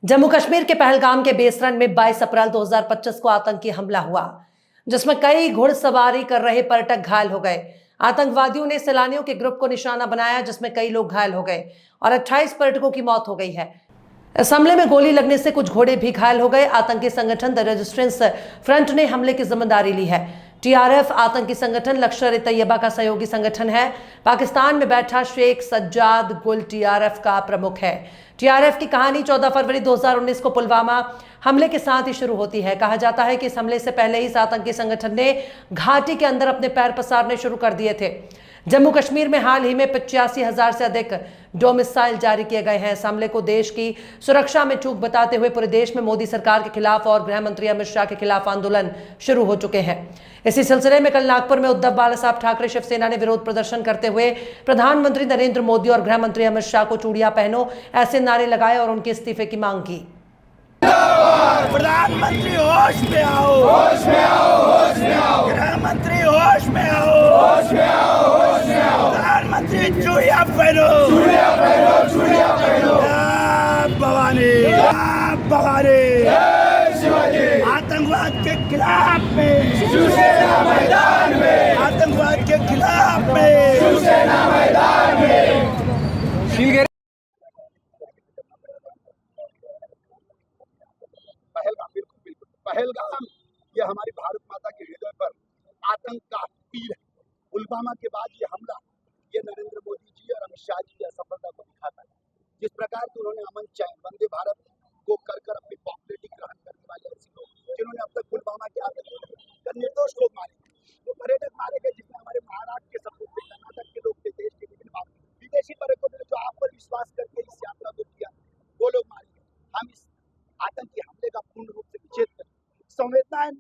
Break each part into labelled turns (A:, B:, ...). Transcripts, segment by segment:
A: जम्मू कश्मीर के पहलगाम के बेसरन में 22 अप्रैल 2025 को आतंकी हमला हुआ, जिसमें कई घुड़सवारी कर रहे पर्यटक घायल हो गए। आतंकवादियों ने सैलानियों के ग्रुप को निशाना बनाया, जिसमें कई लोग घायल हो गए और 28 पर्यटकों की मौत हो गई है। इस हमले में गोली लगने से कुछ घोड़े भी घायल हो गए। आतंकी संगठन द रेजिस्टेंस फ्रंट ने हमले की जिम्मेदारी ली है। टीआरएफ आतंकी संगठन लश्कर-ए-तैयबा का सहयोगी संगठन है। पाकिस्तान में बैठा शेख सज्जाद गुल टीआरएफ का प्रमुख है। टीआरएफ की कहानी 14 फरवरी 2019 को पुलवामा हमले के साथ ही शुरू होती है। कहा जाता है कि इस हमले से पहले ही इस आतंकी संगठन ने घाटी के अंदर अपने पैर पसारने शुरू कर दिए थे। जम्मू कश्मीर में हाल ही में 85,000 से अधिक डोमिसाइल जारी किए गए हैं। इस हमले को देश की सुरक्षा में चूक बताते हुए पूरे देश में मोदी सरकार के खिलाफ और गृह मंत्री अमित शाह के खिलाफ आंदोलन शुरू हो चुके हैं। इसी सिलसिले में कल नागपुर में उद्धव बाला साहब ठाकरे शिवसेना ने विरोध प्रदर्शन करते हुए प्रधानमंत्री नरेंद्र मोदी और गृह मंत्री अमित शाह को चूड़ियां पहनो ऐसे नारे लगाए और उनके इस्तीफे की मांग की।
B: प्रधानमंत्री होश में आओ, होश में आओ, होश में आओ। गृह मंत्री होश में आओ, होश में आओ, होश में आओ। प्रधानमंत्री चूड़ियां पहनो, चूड़ियां पहनो, चूड़ियां पहनो। भवानी, भवानी, शिवाजी। आतंकवाद के खिलाफ में शिवसेना मैदान में, आतंकवाद के खिलाफ में शिवसेना मैदान में।
C: पहलगाम ये हमारी भारत माता के हृदय पर आतंक का तीर है। पुलवामा के बाद ये हमला, ये नरेंद्र मोदी जी और अमित शाह जी की असफलता को दिखाता है। जिस प्रकार से उन्होंने अमन चैन वंदे भारत को कर अपनी पॉपुलरिटी ग्रहण करने वाले ऐसे लोग जिन्होंने अब तक पुलवामा के आतंक निर्दोष लोग मारे, वो पर्यटक मारे गए, जिसमें हमारे महाराष्ट्र के सब लोग थे, कर्नाटक के लोग थे, देश के विभिन्न भाग विदेशी पर्यटकों ने जो आप पर विश्वास करके इस यात्रा को किया, वो लोग मारे गए। हम इस आतंकी हमले का पूर्ण रूप से विच्छेद करें, संवेदनाएं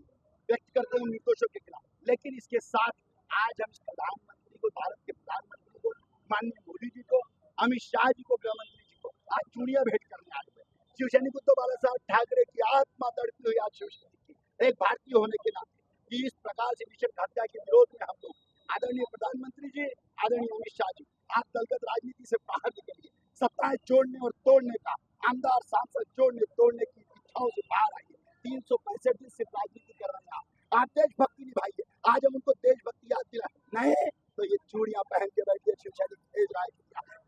C: व्यक्त करते हैं निर्दोषों के खिलाफ। लेकिन इसके साथ आज हम प्रधानमंत्री को, भारत के प्रधानमंत्री को, माननीय मोदी जी को, अमित शाह जी को, गृह मंत्री जी को आज चूड़ियां भेंट करने आए हुए। शिवसैनिक उद्धव बाला साहब ठाकरे की आत्मा तड़पी हुई आज शिवसैनिक की एक भारतीय होने के नाते कि इस प्रकार से निषेध हत्या के विरोध में हम लोग आदरणीय प्रधानमंत्री जी, आदरणीय अमित शाह जी, आप दलगत राजनीति से बाहर निकलिए, सत्ताएं जोड़ने और तोड़ने का, आमदार सांसद जोड़ने तोड़ने की इच्छाओं से बाहर आइए। 365 दिन सिर्फ राजनीति कर रहे हैं आप देशभक्ति निभाइए। आज हम उनको देशभक्ति याद दिलाए, नहीं तो ये चूड़ियां पहन के बैठिए शिवसैनिक भेज रहा है,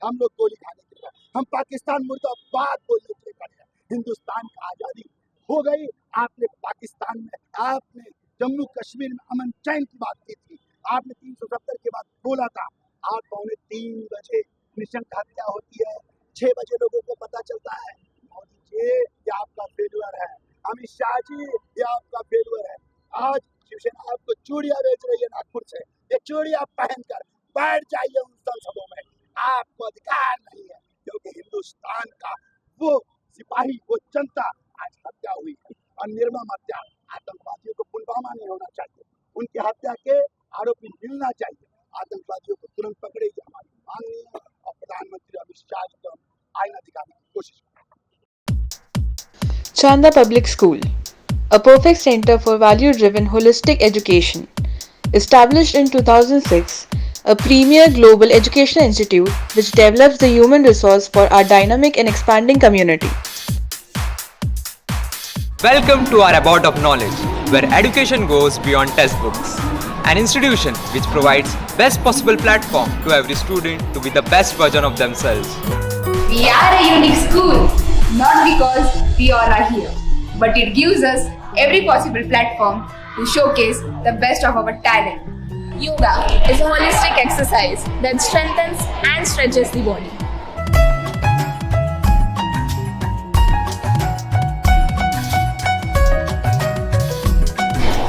C: हम लोग गोली खाने के लिए, हम पाकिस्तान मुर्दाबाद बोलने के लिए खड़े हैं। हिंदुस्तान की आजादी हो गई, आपने पाकिस्तान में, आपने जम्मू कश्मीर में अमन चैन की बात की थी, आपने 370 के बाद बोला था। आज 2:45 बजे निशंक हत्या होती है, 6 बजे लोगों को पता चलता है। मोदी जी ये आपका फेल्यूर है, अमित शाह जी ये आपका फेल्यूर है। आज शिवसेना आपको चूड़ियां बेच रही है नागपुर से, ये चूड़ियां पहनकर बैठ जाइए उन संसदों में, आपको अधिकार नहीं है, क्योंकि हिंदुस्तान का वो सिपाही, वो जनता आज हत्या हुई है और निर्मम हत्या। आतंकवादियों को पुलवामा नहीं होना चाहिए, उनकी हत्या के आरोपी मिलना चाहिए, आतंकवादियों को तुरंत पकड़े, हमारी मांगनी है और प्रधानमंत्री अमित शाह जी को आईना दिखाने की कोशिश करें।
D: Chanda Public School, a perfect center for value-driven holistic education. Established in 2006, a premier global educational institute which develops the human resource for our dynamic and expanding community.
E: Welcome to our Abode of Knowledge, where education goes beyond textbooks. An institution which provides best possible platform to every student to be the best version of themselves.
F: We are a unique school, not because we all are here, but it gives us every possible platform to showcase the best of our talent.
G: Yoga is a holistic exercise that strengthens and stretches the body.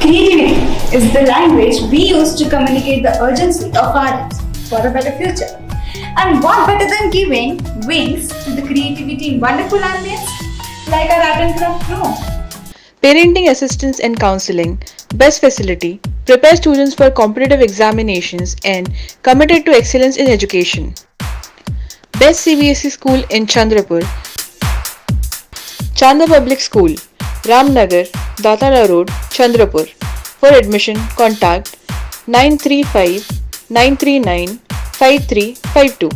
F: Creativity is the language we use to communicate the urgency of our lives for a better future. And what better than giving wings to the creativity in wonderful ambience like our art and craft room?
D: Parenting assistance and counseling, best facility, prepare students for competitive examinations and committed to excellence in education. Best CBSE school in Chandrapur. Chanda Public School, Ramnagar, Datara Road, Chandrapur. For admission, contact 935 939 5352.